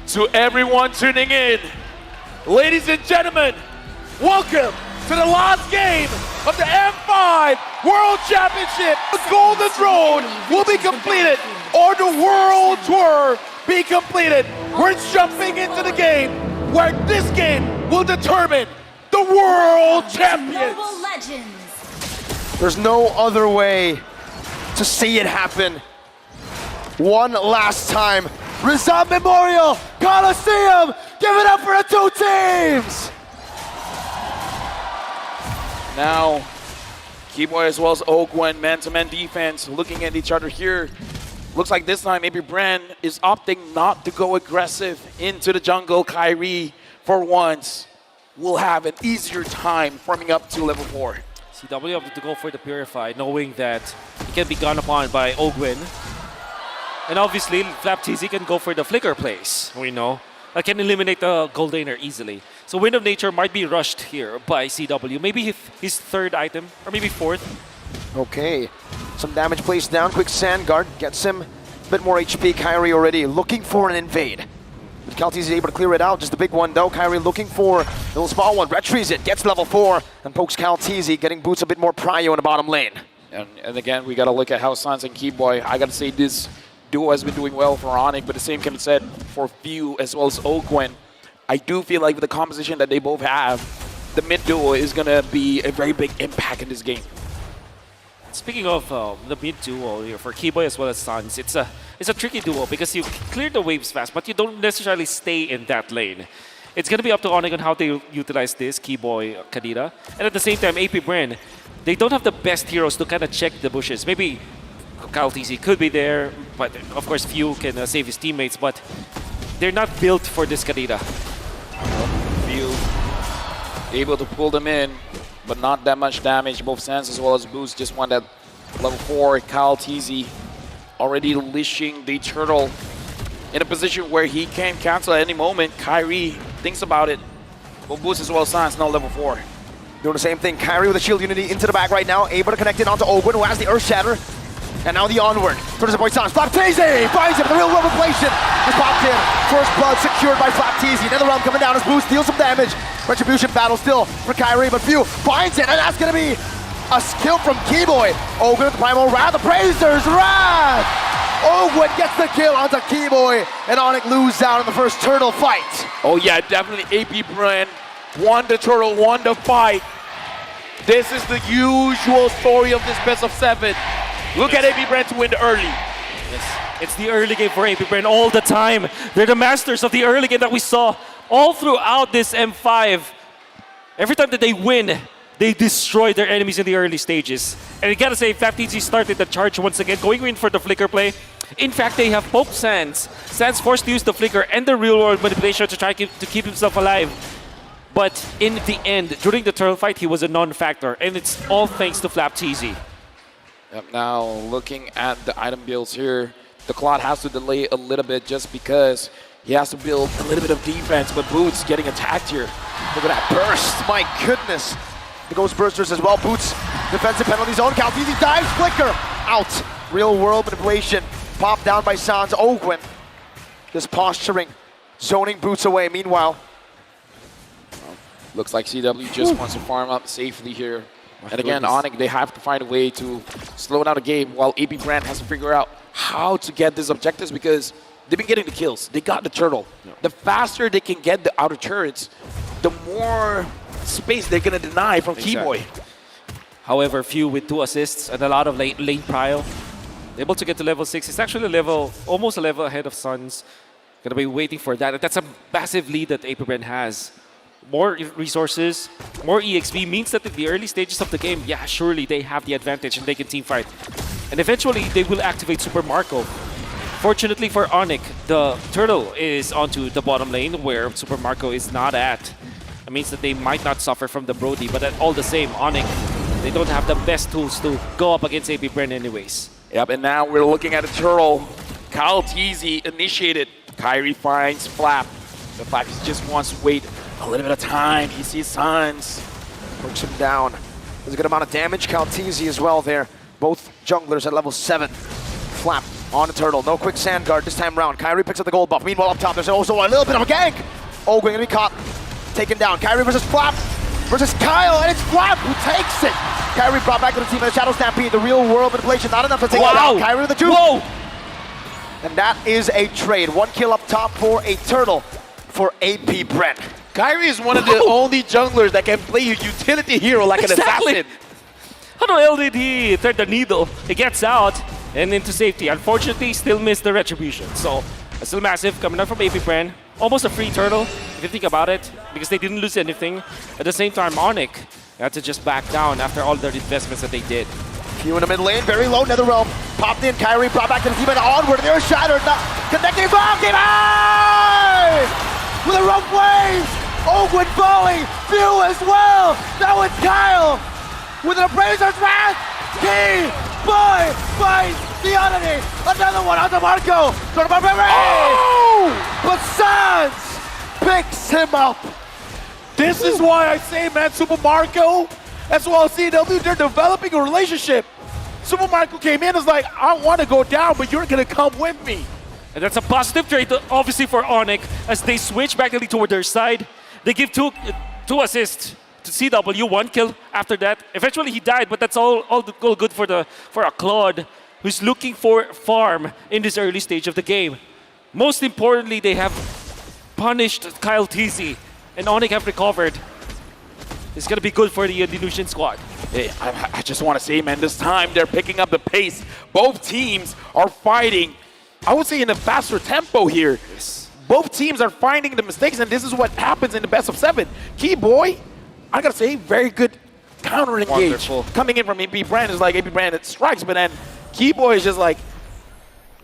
To everyone tuning in, ladies and gentlemen, welcome to the last game of the M5 World Championship. The Golden Road will be completed, or the World Tour be completed. We're jumping into the game where this game will determine the World Champions. There's no other way to see it happen. One last time. Rizal Memorial Coliseum, give it up for the two teams! Now, Keyboy as well as Ogwen, man-to-man defense, looking at each other here. Looks like this time maybe Bren is opting not to go aggressive into the jungle. Kyrie, for once, will have an easier time farming up to level 4. CW opted to go for the Purify, knowing that he can be gone upon by Ogwen. And obviously, FlapTZ can go for the Flicker plays, we know. That can eliminate the Goldaner easily. So Wind of Nature might be rushed here by CW. Maybe his third item, or maybe fourth. Okay, some damage placed down. Quick Sand Guard gets him a bit more HP. Kyrie already looking for an invade. But CalTZ is able to clear it out. Just a big one though. Kyrie looking for a little small one. Retrieves it, gets level 4, and pokes CalTZ, getting Boots a bit more prio in the bottom lane. And again, we got to look at how Sans and Keyboy, I got to say this duo has been doing well for Onic, but the same can be said for Few as well as Ogwen. I do feel like with the composition that they both have, the mid duo is going to be a very big impact in this game. Speaking of the mid duo here for Keyboy as well as Sans, it's a tricky duo because you clear the waves fast, but you don't necessarily stay in that lane. It's going to be up to Onic on how they utilize this, Keyboy, Kadira. And at the same time, APBREN, they don't have the best heroes to kind of check the bushes. Maybe CalTZ could be there, but of course Few can save his teammates, but they're not built for this Kadira. Few able to pull them in, but not that much damage. Both Sans as well as Boost just won that level 4. CalTZ already leashing the turtle in a position where he can cancel at any moment. Kyrie thinks about it. Both Boost as well as Sans now level 4. Doing the same thing. Kyrie with the Shield Unity into the back right now, able to connect it onto Ogwen, who has the Earth Shatter. And now the onward. Towards the boy Sans. FlapTZ finds him. The real world inflation is popped in. First blood secured by FlapTZ. Another round coming down as Boost deals some damage. Retribution battle still for Kyrie, but Few finds it, and that's going to be a skill from Keyboy. Ogwen with the Primal Wrath. The Praisers Wrath! Ogwen gets the kill onto Keyboy, and Onic lose out in the first turtle fight. Oh yeah, definitely APBREN won the turtle, won the fight. This is the usual story of this best of 7. Look at APBREN to win the early. Yes. It's the early game for APBREN all the time. They're the masters of the early game that we saw all throughout this M5. Every time that they win, they destroy their enemies in the early stages. And I gotta say, FlapTZ started the charge once again, going in for the Flicker play. In fact, they have poked Sans. Sans forced to use the Flicker and the real-world manipulation to try to keep himself alive. But in the end, during the turtle fight, he was a non-factor. And it's all thanks to FlapTZ. Yep, now looking at the item builds here, the Clot has to delay a little bit just because he has to build a little bit of defense, but Boots getting attacked here. Look at that burst, my goodness. The Ghost Bursters as well. Boots, defensive penalties on. CalTZ dives, Flicker out. Real world manipulation, popped down by Sans. Ogwen, just posturing, zoning Boots away. Meanwhile, looks like CW just wants to farm up safely here. And again, Onic, they have to find a way to slow down the game while APBREN has to figure out how to get these objectives because they've been getting the kills. They got the turtle. Yeah. The faster they can get the outer turrets, the more space they're going to deny from Keyboy. However, Few with 2 assists and a lot of lane prio, able to get to level 6. It's actually almost a level ahead of Suns. Going to be waiting for that. That's a massive lead that APBREN has. More resources, more EXP means that in the early stages of the game, yeah, surely they have the advantage and they can teamfight. And eventually, they will activate Super Marco. Fortunately for Onic, the turtle is onto the bottom lane where Super Marco is not at. It means that they might not suffer from the Brody, but all the same, Onic, they don't have the best tools to go up against APBREN anyways. Yep, and now we're looking at a turtle. CalTZ initiated. Kyrie finds Flap. The Flap just wants to wait a little bit of time. He sees Sans. Works him down. There's a good amount of damage. CalTZ as well there. Both junglers at level 7. Flap On the turtle, no quick sand guard this time round. Kyrie picks up the gold buff. Meanwhile, up top, there's also a little bit of a gank. Ogwen gonna be caught, taken down. Kyrie versus Flap versus Kyle, and it's Flap who takes it. Kyrie brought back to the team in the Shadow Stampede. The real world manipulation, not enough to take it down. Kyrie with the juke. Whoa! And that is a trade. 1 kill up top for a turtle for APBREN. Kyrie is one of the only junglers that can play a utility hero like an assassin. How the hell did he thread the needle? He gets out and into safety. Unfortunately, still missed the retribution. So, still massive coming out from APBREN. Almost a free turtle, if you think about it, because they didn't lose anything. At the same time, Onic had to just back down after all the investments that they did. Few in the mid lane, very low, Netherrealm. Popped in, Kyrie brought back to the team and onward. They're shattered, not connecting bomb, game high! With a rough wave! Ogwen falling, Few as well! Now it's Kyle! With an Abraser's Wrath! Boy finds the oddity! Another one onto Marco! Oh! But Sans picks him up! This is why I say, man, Super Marco, as well as CW, they're developing a relationship. Super Marco came in and was like, I want to go down, but you're going to come with me. And that's a positive trade, obviously, for Onic, as they switch back toward their side. They give two assists to CW, 1 kill after that. Eventually, he died, but that's all good for a Claude who's looking for farm in this early stage of the game. Most importantly, they have punished Kyle TZ, and Onic have recovered. It's going to be good for the Dilution squad. Hey, I just want to say, man, this time they're picking up the pace. Both teams are fighting, I would say, in a faster tempo here. Yes. Both teams are finding the mistakes, and this is what happens in the best of 7. Keyboy, I gotta say, very good counter engage. Wonderful. Coming in from APBREN is like APBREN, it strikes, but then Keyboy is just like,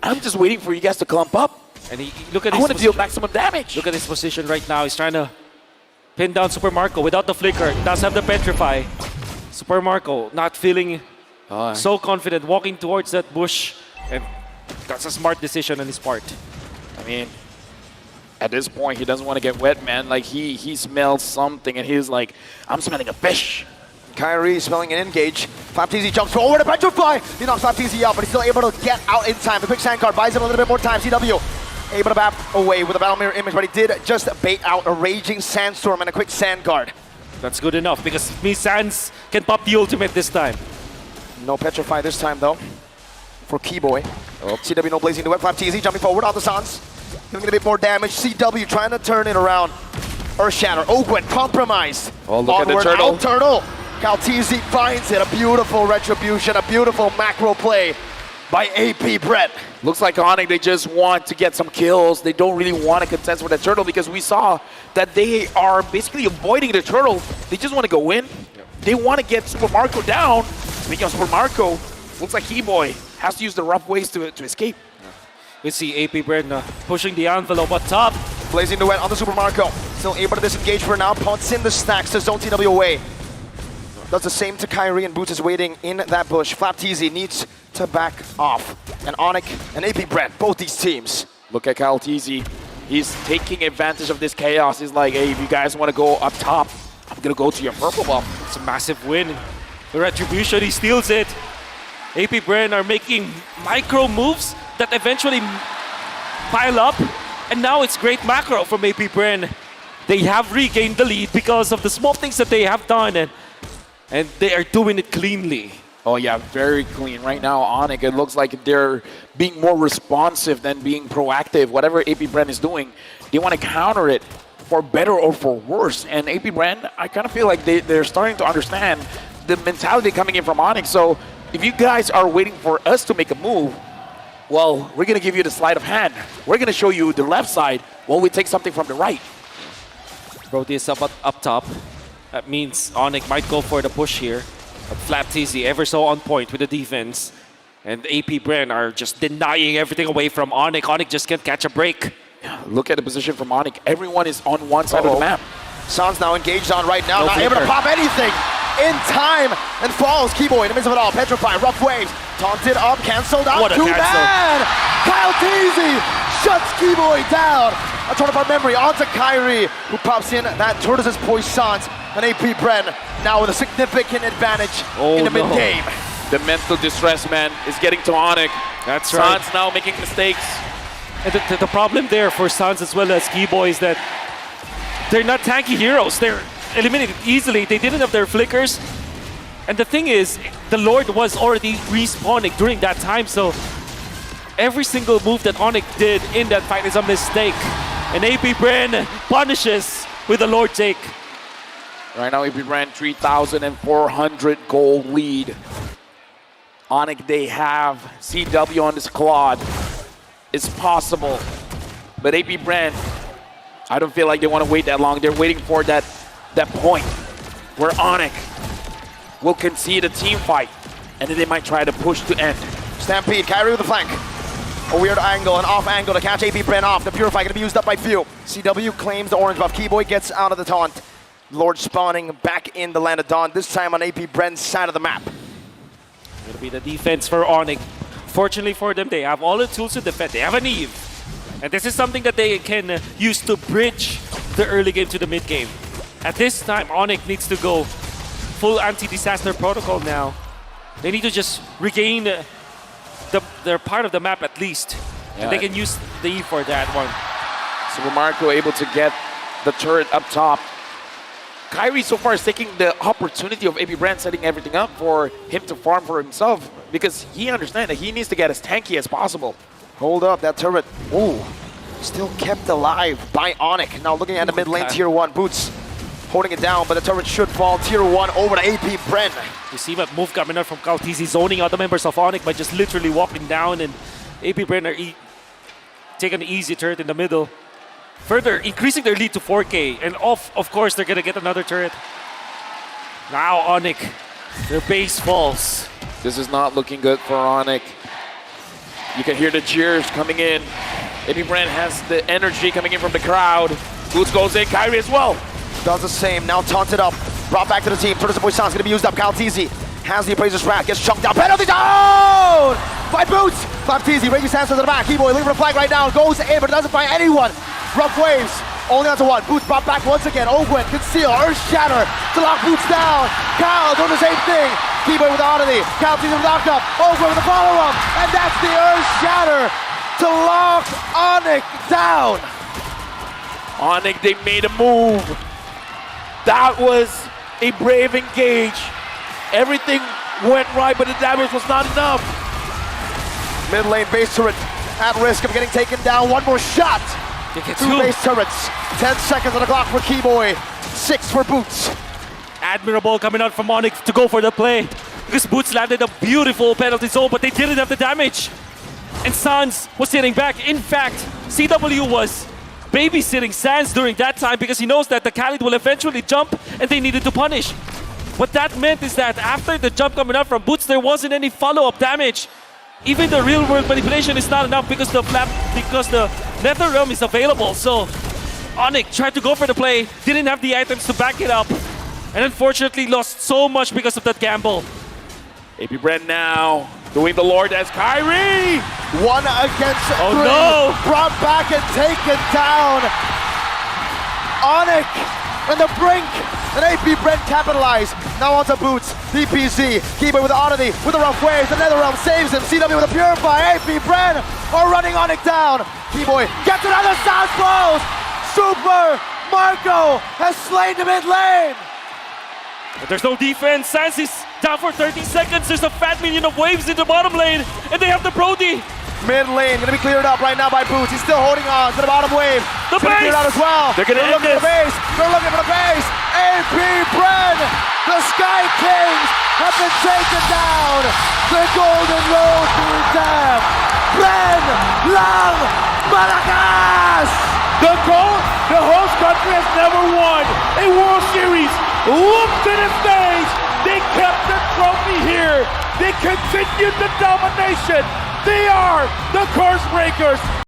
I'm just waiting for you guys to clump up. And look at I his want to deal position. maximum damage. Look at his position right now. He's trying to pin down Super Marco without the flicker. Does have the petrify. Super Marco not feeling so confident, walking towards that bush, and that's a smart decision on his part. I mean, at this point, he doesn't want to get wet, man. Like, he smells something, and he's like, I'm smelling a fish. Kyrie smelling an engage. FlapTZ jumps forward to Petrify. He knocks FlapTZ out, but he's still able to get out in time. The quick sand card buys him a little bit more time. CW able to bap away with a battle mirror image, but he did just bait out a raging sandstorm and a quick sand guard. That's good enough because me Sans can pop the ultimate this time. No Petrify this time though for Keyboy. CW no blazing duet. FlapTZ jumping forward on the Sans. Giving it a bit more damage. CW trying to turn it around. Earthshatter. Ogwen compromised. Oh, look at the turtle. Out turtle. CalTZ finds it. A beautiful retribution. A beautiful macro play by APBREN. Looks like Onic, they just want to get some kills. They don't really want to contest with the turtle because we saw that they are basically avoiding the turtle. They just want to go in. They want to get Super Marco down. Speaking of Super Marco, looks like Keyboy has to use the rough ways to escape. We see APBREN pushing the envelope up top. Blazing duet on the Super Marco. Still able to disengage for now. Punts in the stacks to zone TW away. Does the same to Kyrie, and Boots is waiting in that bush. FlapTZ needs to back off. And Onic and APBREN, both these teams. Look at CalTZ. He's taking advantage of this chaos. He's like, hey, if you guys want to go up top, I'm going to go to your purple buff. It's a massive win. The retribution, he steals it. APBREN are making micro moves that eventually pile up. And now it's great macro from APBREN. They have regained the lead because of the small things that they have done. And they are doing it cleanly. Oh yeah, very clean. Right now, Onic, it looks like they're being more responsive than being proactive. Whatever APBREN is doing, they want to counter it for better or for worse. And APBREN, I kind of feel like they're starting to understand the mentality coming in from Onic. So if you guys are waiting for us to make a move, well, we're going to give you the sleight of hand. We're going to show you the left side while we take something from the right. Proteus up top. That means Onic might go for the push here. But FlapTZ ever so on point with the defense. And APBREN are just denying everything away from Onic. Onic just can't catch a break. Yeah, look at the position from Onic. Everyone is on one side of the map. Sans now engaged on right now. No Not able to pop anything in time. And falls. Keyboy in the midst of it all. Petrify, rough waves. Taunted up, cancelled out. What a Too cancel. bad. CalTZ shuts Keyboy down. A turn of our memory onto Kyrie, who pops in that Tortoise's Poissons. And APBREN now with a significant advantage in the mid-game. The mental distress, man, is getting to Onic. That's right. Suns now making mistakes. And the problem there for Suns as well as Keyboy is that they're not tanky heroes. They're eliminated easily. They didn't have their flickers. And the thing is, the Lord was already respawning during that time, so every single move that Onic did in that fight is a mistake. And APBREN punishes with the Lord take. Right now, APBREN 3,400 gold lead. Onic, they have CW on the squad. It's possible. But APBREN, I don't feel like they want to wait that long. They're waiting for that point where Onic will concede a team fight, and then they might try to push to end. Stampede, Kyrie with the flank. A weird angle, an off angle to catch APBREN off. The Purify going to be used up by few. CW claims the orange buff. Keyboy gets out of the taunt. Lord spawning back in the land of Dawn, this time on APBREN's side of the map. It'll be the defense for Onic. Fortunately for them, they have all the tools to defend. They have an Eve. And this is something that they can use to bridge the early game to the mid game. At this time, Onic needs to go full anti-disaster protocol now. They need to just regain their part of the map at least. Yeah. And they can use the Eve for that one. Super Marco able to get the turret up top. Kyrie so far is taking the opportunity of APBREN setting everything up for him to farm for himself because he understands that he needs to get as tanky as possible. Hold up, that turret, ooh, still kept alive by Onic. Now looking at the mid lane, tier 1, Boots holding it down, but the turret should fall. Tier 1 over to APBREN. You see that move coming out from Kaltizi, zoning out the members of Onic by just literally walking down, and APBREN are taking an easy turret in the middle. Further increasing their lead to 4K, and of course they're gonna get another turret. Now Onic, their base falls. This is not looking good for Onic. You can hear the cheers coming in. APBREN has the energy coming in from the crowd. Boots goes in, Kyrie as well. Does the same, now taunted up, brought back to the team. Turtles and Boy Sound's gonna be used up. Kaltizi has the Appraiser's Wrath, gets chunked down. Penalty down by Boots. Baptizi raises hands to the back. Keyboy looking for the flag right now, goes in, but doesn't find anyone. Rough waves, only onto one. Boots brought back once again. Ogwen, conceal, Earth Shatter to lock Boots down. Kyle doing the same thing. Keyboy with the oddity. Kaltizi locked up. Ogwen with the follow-up, and that's the Earth Shatter to lock Onic down. Onic, they made a move. That was a brave engage. Everything went right, but the damage was not enough. Mid lane base turret at risk of getting taken down. One more shot. They get Two base turrets. 10 seconds on the clock for Keyboy. 6 for Boots. Admirable coming out from Onic to go for the play. Because Boots landed a beautiful penalty zone, but they didn't have the damage. And Sans was sitting back. In fact, CW was babysitting Sans during that time because he knows that the Khalid will eventually jump and they needed to punish. What that meant is that after the jump coming out from Boots, there wasn't any follow-up damage. Even the real-world manipulation is not enough because the Nether Realm is available. So Onic tried to go for the play, didn't have the items to back it up, and unfortunately lost so much because of that gamble. APBREN now doing the Lord as Kyrie. 1 against 3. no. Brought back and taken down. Onic on the brink. And APBREN capitalized. Now onto Boots. DPZ. Keyboy with the oddity. With the rough waves. The Netherrealm saves him. CW with the Purify. APBREN are running Onic down. Keyboy gets another sound close. Super Marco has slain the mid lane. But there's no defense. Sans is down for 30 seconds. There's a fat minion of waves in the bottom lane. And they have the Brody. Mid lane gonna be cleared up right now by Boots. He's still holding on to the bottom wave. The It's gonna be base! cleared out as well. They're gonna end looking for the this. base. They're looking for the base. APBREN, the Sky Kings have been taken down. The Golden Road being down. Bren Lang Maracas. The host country has never won a World Series. Look to the stage. They kept the trophy here. They continued the domination. They are the Curse Breakers.